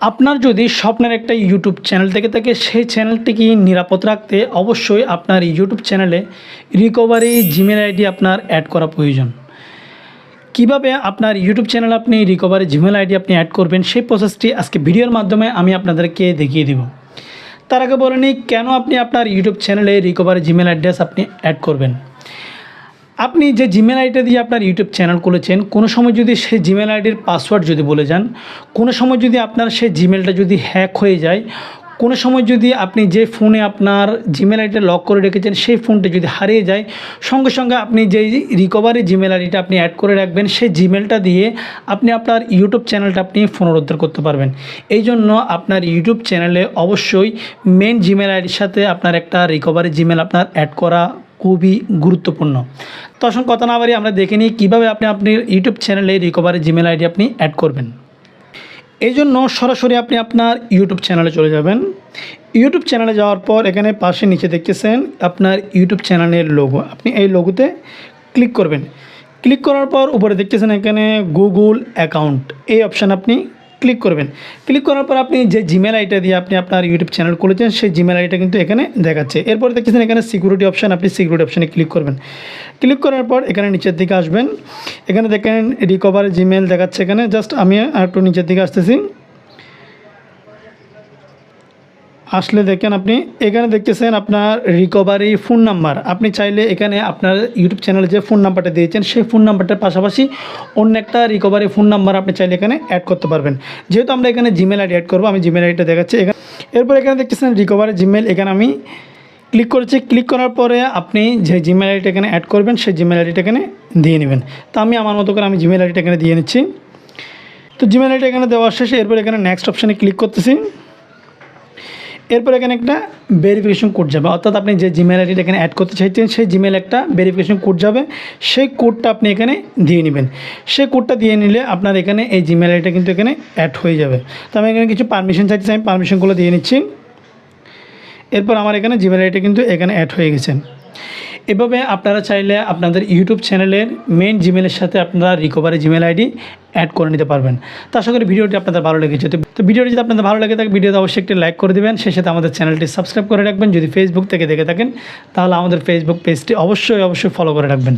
আপনার যদি স্বপ্নের একটা ইউটিউব চ্যানেল থেকে থাকে সেই চ্যানেলটিকে নিরাপদ রাখতে অবশ্যই আপনার ইউটিউব চ্যানেলে রিকভারি জিমেল আইডি আপনার অ্যাড করা প্রয়োজন। কিভাবে আপনার ইউটিউব চ্যানেলে আপনি রিকভারি জিমেল আইডি আপনি অ্যাড করবেন সেই প্রসেসটি আজকে ভিডিওর মাধ্যমে আমি আপনাদেরকে দেখিয়ে দিব। তার আগে বলে নিই কেন আপনি আপনার ইউটিউব চ্যানেলে রিকভারি জিমেল অ্যাড্রেস আপনি অ্যাড করবেন। আপনি যে জিমেল আইডিটা দিয়ে আপনার ইউটিউব চ্যানেল খুলেছেন, কোনো সময় যদি সেই জিমেল আইডির পাসওয়ার্ড যদি বলে যান, কোনো সময় যদি আপনার সেই জিমেলটা যদি হ্যাক হয়ে যায়, কোনো সময় যদি আপনি যে ফোনে আপনার জিমেল আইডিটা লক করে রেখেছেন সেই ফোনটা যদি হারিয়ে যায়, সঙ্গে সঙ্গে আপনি যেই রিকভারি জিমেল আইডিটা আপনি অ্যাড করে রাখবেন সেই জিমেলটা দিয়ে আপনি আপনার ইউটিউব চ্যানেলটা আপনি পুনরুদ্ধার করতে পারবেন। এই জন্য আপনার ইউটিউব চ্যানেলে অবশ্যই মেন জিমেল আইডির সাথে আপনার একটা রিকভারি জিমেল আপনার অ্যাড করা খুবই গুরুত্বপূর্ণ। তো আসুন কথা না বাড়িয়ে আমরা দেখে নিই কীভাবে আপনি আপনার ইউটিউব চ্যানেলে রিকভারি জিমেল আইডি আপনি অ্যাড করবেন। এই জন্য সরাসরি আপনি আপনার ইউটিউব চ্যানেলে চলে যাবেন। ইউটিউব চ্যানেলে যাওয়ার পর এখানে পাশে নিচে দেখতেছেন আপনার ইউটিউব চ্যানেলের লোগো, আপনি এই লোগোতে ক্লিক করবেন। ক্লিক করার পর উপরে দেখতেছেন এখানে গুগল অ্যাকাউন্ট, এই অপশান আপনি ক্লিক করবেন। ক্লিক করার পর আপনি যে জিমেল আইডিটা দিয়ে আপনি আপনার ইউটিউব চ্যানেল খুলেছেন সেই জিমেল আইডিটা কিন্তু এখানে দেখাচ্ছে। এরপর দেখতেছেন এখানে সিকিউরিটি অপশান, আপনি সিকিউরিটি অপশানে ক্লিক করবেন। ক্লিক করার পর এখানে নিচের দিকে আসবেন, এখানে দেখেন রিকভারি জিমেল দেখাচ্ছে। এখানে জাস্ট আমি একটু নিচের দিকে আসতেছি, আসলে দেখেন আপনি এখানে দেখতেছেন আপনার রিকভারি ফোন নাম্বার। আপনি চাইলে এখানে আপনার ইউটিউব চ্যানেলে যে ফোন নাম্বারটা দিয়েছেন সেই ফোন নাম্বারটার পাশাপাশি অন্য একটা রিকভারি ফোন নাম্বার আপনি চাইলে এখানে অ্যাড করতে পারবেন। যেহেতু আমরা এখানে জিমেল আইডি অ্যাড করবো, আমি জিমেল আইডিটা দেখাচ্ছি এখানে। এরপর এখানে দেখতেছেন রিকভারি জিমেল, এখানে আমি ক্লিক করেছি। ক্লিক করার পরে আপনি যে জিমেল আইডিটা এখানে অ্যাড করবেন সেই জিমেল আইডিটা এখানে দিয়ে নেবেন। তো আমি আমার মতো করে আমি জিমেল আইডিটা এখানে দিয়ে নিচ্ছি। তো জিমেল আইডিটা এখানে দেওয়া শেষে এরপর এখানে নেক্সট অপশানে ক্লিক করতেছি। এরপর এখানে একটা ভেরিফিকেশন কোড যাবে, অর্থাৎ আপনি যে জিমেল আইডিটা এখানে অ্যাড করতে চাইছেন সেই জিমেল একটা ভেরিফিকেশন কোড যাবে, সেই কোডটা আপনি এখানে দিয়ে নেবেন। সেই কোডটা দিয়ে নিলে আপনার এখানে এই জিমেল আইডিটা কিন্তু এখানে অ্যাড হয়ে যাবে। তো আমি এখানে কিছু পারমিশন চাইতেছি, আমি পারমিশনগুলো দিয়ে নিচ্ছি। এরপর আমার এখানে জিমেল আইডিটা কিন্তু এখানে অ্যাড হয়ে গেছে। এভাবে আপনারা চাইলে আপনাদের ইউটিউব চ্যানেলের মেন জিমেলের সাথে আপনারা রিকভারি জিমেল আইডি অ্যাড করে নিতে পারবেন। তো আশা করি ভিডিওটি আপনাদের ভালো লেগেছে। তো ভিডিওটি যদি আপনাদের ভালো লেগে থাকে ভিডিওতে অবশ্যই একটি লাইক করে দেবেন, সেই সাথে আমাদের চ্যানেলটি সাবস্ক্রাইব করে রাখবেন। যদি ফেসবুক থেকে দেখে থাকেন তাহলে আমাদের ফেসবুক পেজটি অবশ্যই ফলো করে রাখবেন।